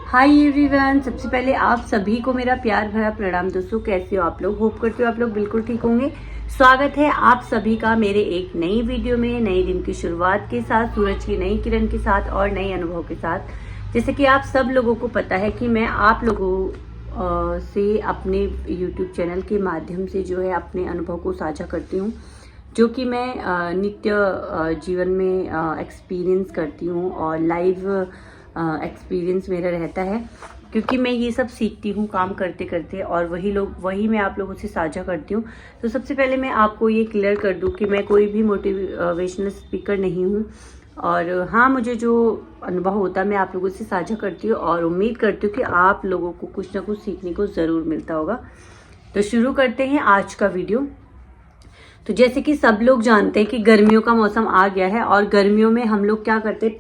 Hi everyone, सबसे पहले आप सभी को मेरा प्यार भरा प्रणाम। दोस्तों, कैसे हो आप लोग? होप करते हो आप लोग बिल्कुल ठीक होंगे। स्वागत है आप सभी का मेरे एक नई वीडियो में, नए दिन की शुरुआत के साथ, सूरज की नई किरण के साथ और नए अनुभव के साथ। जैसे कि आप सब लोगों को पता है कि मैं आप लोगों से अपने यूट्यूब चैनल के माध्यम से जो है अपने अनुभव को साझा करती हूँ, जो कि मैं नित्य जीवन में एक्सपीरियंस करती हूँ और लाइव एक्सपीरियंस मेरा रहता है, क्योंकि मैं ये सब सीखती हूँ काम करते करते और वही मैं आप लोगों से साझा करती हूँ। तो सबसे पहले मैं आपको ये क्लियर कर दूँ कि मैं कोई भी मोटिवेशनल स्पीकर नहीं हूँ, और हाँ, मुझे जो अनुभव होता है मैं आप लोगों से साझा करती हूँ और उम्मीद करती हूँ कि आप लोगों को कुछ ना कुछ सीखने को ज़रूर मिलता होगा। तो शुरू करते हैं आज का वीडियो। तो जैसे कि सब लोग जानते हैं कि गर्मियों का मौसम आ गया है और गर्मियों में हम लोग क्या करते हैं,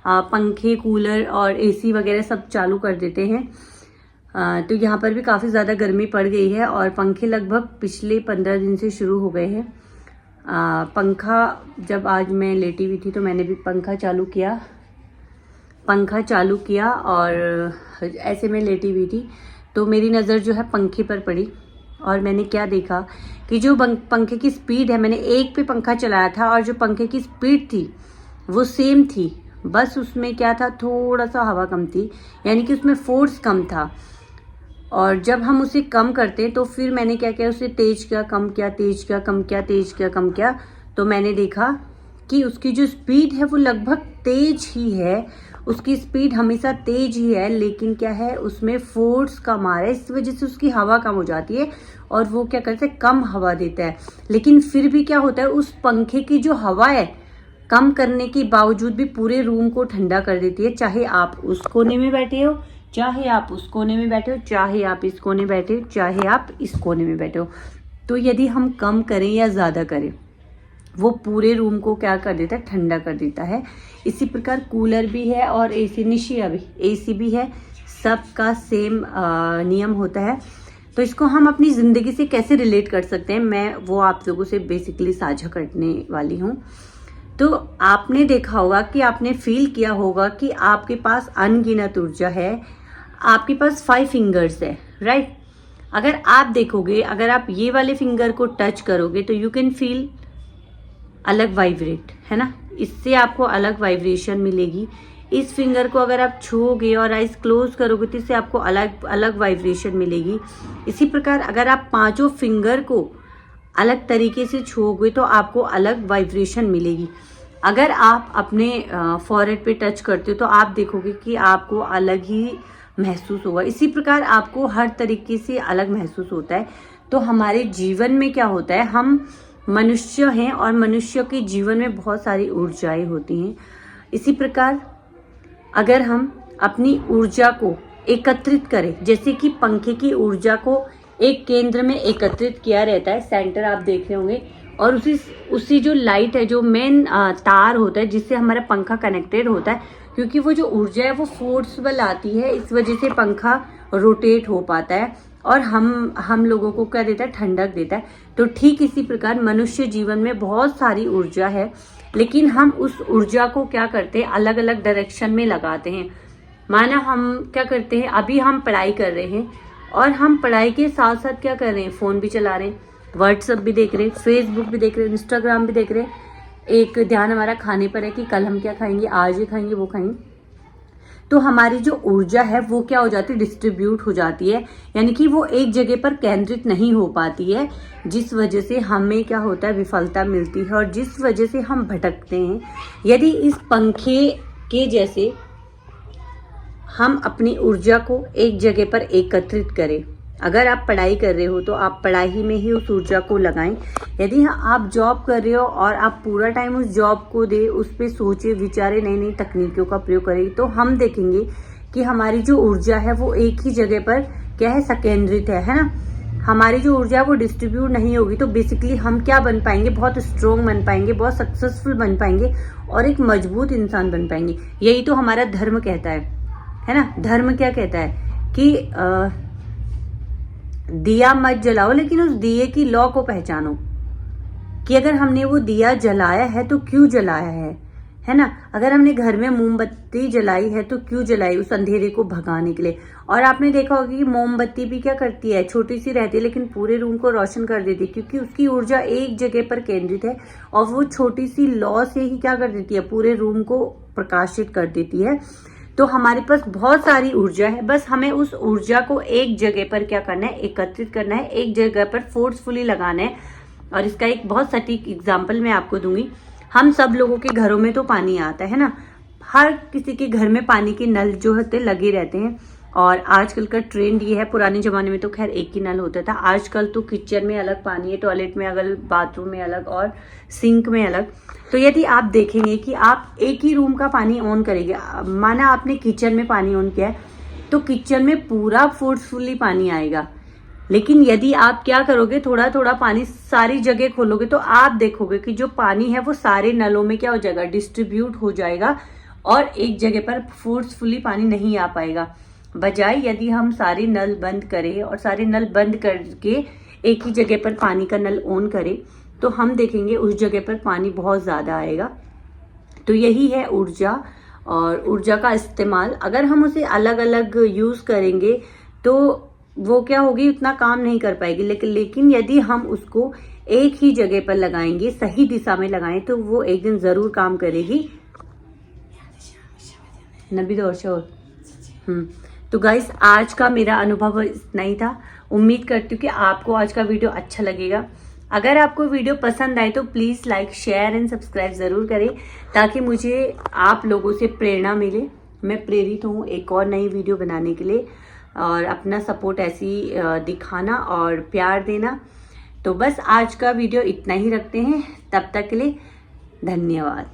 पंखे, कूलर और एसी वगैरह सब चालू कर देते हैं। तो यहाँ पर भी काफ़ी ज़्यादा गर्मी पड़ गई है और पंखे लगभग पिछले 15 दिन से शुरू हो गए हैं। पंखा जब आज मैं लेटी हुई थी तो मैंने भी पंखा चालू किया और ऐसे मैं लेटी हुई थी तो मेरी नज़र जो है पंखे पर पड़ी और मैंने क्या देखा कि जो पंखे की स्पीड है, मैंने एक पे पंखा चलाया था और जो पंखे की स्पीड थी वो सेम थी, बस उसमें क्या था, थोड़ा सा हवा कम थी, यानी कि उसमें फोर्स कम था। और जब हम उसे कम करते तो फिर मैंने क्या किया, उसे तेज किया, कम किया, तेज किया, कम किया, तेज किया, कम किया, तो मैंने देखा कि उसकी जो स्पीड है वो लगभग तेज ही है, उसकी स्पीड हमेशा तेज ही है, लेकिन क्या है, उसमें फोर्स कम आ रहा है, इस वजह से उसकी हवा कम हो जाती है और वो क्या करता है, कम हवा देता है। लेकिन फिर भी क्या होता है, उस पंखे की जो हवा है कम करने के बावजूद भी पूरे रूम को ठंडा कर देती है, चाहे आप उस कोने में बैठे हो, चाहे आप उस कोने में बैठे हो, चाहे आप इस कोने में बैठे हो, चाहे आप इस कोने में बैठे हो। तो यदि हम कम करें या ज़्यादा करें, वो पूरे रूम को क्या कर देता है, ठंडा कर देता है। इसी प्रकार कूलर भी है और एसी भी है, सबका सेम नियम होता है। तो इसको हम अपनी ज़िंदगी से कैसे रिलेट कर सकते हैं, मैं वो आप लोगों से बेसिकली साझा करने वाली हूँ। तो आपने देखा होगा कि आपने फील किया होगा कि आपके पास अनगिनत ऊर्जा है, आपके पास 5 फिंगर्स है, राइट। अगर आप देखोगे, अगर आप ये वाले फिंगर को टच करोगे तो यू कैन फील अलग वाइब्रेट, है ना, इससे आपको अलग वाइब्रेशन मिलेगी। इस फिंगर को अगर आप छूओगे और आइज क्लोज करोगे तो इससे आपको अलग अलग वाइब्रेशन मिलेगी। इसी प्रकार अगर आप 5 फिंगर को अलग तरीके से छूओगे तो आपको अलग वाइब्रेशन मिलेगी। अगर आप अपने फॉरहेड पे टच करते हो तो आप देखोगे कि आपको अलग ही महसूस होगा। इसी प्रकार आपको हर तरीके से अलग महसूस होता है। तो हमारे जीवन में क्या होता है, हम मनुष्य हैं और मनुष्य के जीवन में बहुत सारी ऊर्जाएं होती हैं। इसी प्रकार अगर हम अपनी ऊर्जा को एकत्रित करें, जैसे कि पंखे की ऊर्जा को एक केंद्र में एकत्रित किया रहता है, सेंटर आप देख रहे होंगे, और उसी जो लाइट है, जो मेन तार होता है जिससे हमारा पंखा कनेक्टेड होता है, क्योंकि वो जो ऊर्जा है वो फोर्सबल आती है, इस वजह से पंखा रोटेट हो पाता है और हम लोगों को क्या देता है, ठंडक देता है। तो ठीक इसी प्रकार मनुष्य जीवन में बहुत सारी ऊर्जा है, लेकिन हम उस ऊर्जा को क्या करते हैं, अलग अलग डायरेक्शन में लगाते हैं। माना हम क्या करते हैं, अभी हम पढ़ाई कर रहे हैं और हम पढ़ाई के साथ साथ क्या कर रहे हैं, फ़ोन भी चला रहे हैं, व्हाट्सएप भी देख रहे हैं, फेसबुक भी देख रहे हैं, इंस्टाग्राम भी देख रहे हैं। एक ध्यान हमारा खाने पर है कि कल हम क्या खाएंगे, आज ये खाएंगे, वो खाएंगे। तो हमारी जो ऊर्जा है वो क्या हो जाती है, डिस्ट्रीब्यूट हो जाती है, यानी कि वो एक जगह पर केंद्रित नहीं हो पाती है, जिस वजह से हमें क्या होता है, विफलता मिलती है और जिस वजह से हम भटकते हैं। यदि इस पंखे के जैसे हम अपनी ऊर्जा को एक जगह पर एकत्रित करें, अगर आप पढ़ाई कर रहे हो तो आप पढ़ाई में ही उस ऊर्जा को लगाएं। यदि आप जॉब कर रहे हो और आप पूरा टाइम उस जॉब को दे, उस पर सोचे विचारे, नई नई तकनीकों का प्रयोग करें, तो हम देखेंगे कि हमारी जो ऊर्जा है वो एक ही जगह पर क्या है, संकेंद्रित है ना। हमारी जो ऊर्जा है वो डिस्ट्रीब्यूट नहीं होगी, तो बेसिकली हम क्या बन पाएंगे, बहुत स्ट्रोंग बन पाएंगे, बहुत सक्सेसफुल बन पाएंगे और एक मजबूत इंसान बन पाएंगे। यही तो हमारा धर्म कहता है ना। धर्म क्या कहता है कि दिया मत जलाओ, लेकिन उस दिए की लौ को पहचानो, कि अगर हमने वो दिया जलाया है तो क्यों जलाया है, है ना। अगर हमने घर में मोमबत्ती जलाई है तो क्यों जलाई, उस अंधेरे को भगाने के लिए। और आपने देखा होगा कि मोमबत्ती भी क्या करती है, छोटी सी रहती है लेकिन पूरे रूम को रोशन कर देती है, क्योंकि उसकी ऊर्जा एक जगह पर केंद्रित है और वो छोटी सी लौ से ही क्या कर देती है, पूरे रूम को प्रकाशित कर देती है। तो हमारे पास बहुत सारी ऊर्जा है, बस हमें उस ऊर्जा को एक जगह पर क्या करना है, एकत्रित करना है, एक जगह पर फोर्सफुली लगाना है। और इसका एक बहुत सटीक एग्जाम्पल मैं आपको दूंगी। हम सब लोगों के घरों में तो पानी आता है ना, हर किसी के घर में पानी के नल जो होते लगे रहते हैं। और आजकल का ट्रेंड ये है, पुराने जमाने में तो खैर एक ही नल होता था, आजकल तो किचन में अलग पानी है, टॉयलेट में अलग, बाथरूम में अलग और सिंक में अलग। तो यदि आप देखेंगे कि आप एक ही रूम का पानी ऑन करेंगे, माना आपने किचन में पानी ऑन किया है तो किचन में पूरा फोर्सफुली पानी आएगा। लेकिन यदि आप क्या करोगे, थोड़ा थोड़ा पानी सारी जगह खोलोगे तो आप देखोगे कि जो पानी है वो सारे नलों में क्या हो जाएगा, डिस्ट्रीब्यूट हो जाएगा और एक जगह पर फोर्सफुली पानी नहीं आ पाएगा। बजाय यदि हम सारे नल बंद करें और सारे नल बंद करके एक ही जगह पर पानी का नल ऑन करें तो हम देखेंगे उस जगह पर पानी बहुत ज़्यादा आएगा। तो यही है ऊर्जा। और ऊर्जा का इस्तेमाल अगर हम उसे अलग अलग यूज़ करेंगे तो वो क्या होगी, उतना काम नहीं कर पाएगी। लेकिन यदि हम उसको एक ही जगह पर लगाएंगे, सही दिशा में लगाएं तो वो एक दिन ज़रूर काम करेगी। नबी दौर शोर। तो गाइस, आज का मेरा अनुभव इतना ही था। उम्मीद करती हूँ कि आपको आज का वीडियो अच्छा लगेगा। अगर आपको वीडियो पसंद आए तो please like, share and subscribe ज़रूर करें, ताकि मुझे आप लोगों से प्रेरणा मिले, मैं प्रेरित हूँ एक और नई वीडियो बनाने के लिए। और अपना सपोर्ट ऐसी दिखाना और प्यार देना। तो बस आज का वीडियो इतना ही रखते हैं, तब तक के लिए धन्यवाद।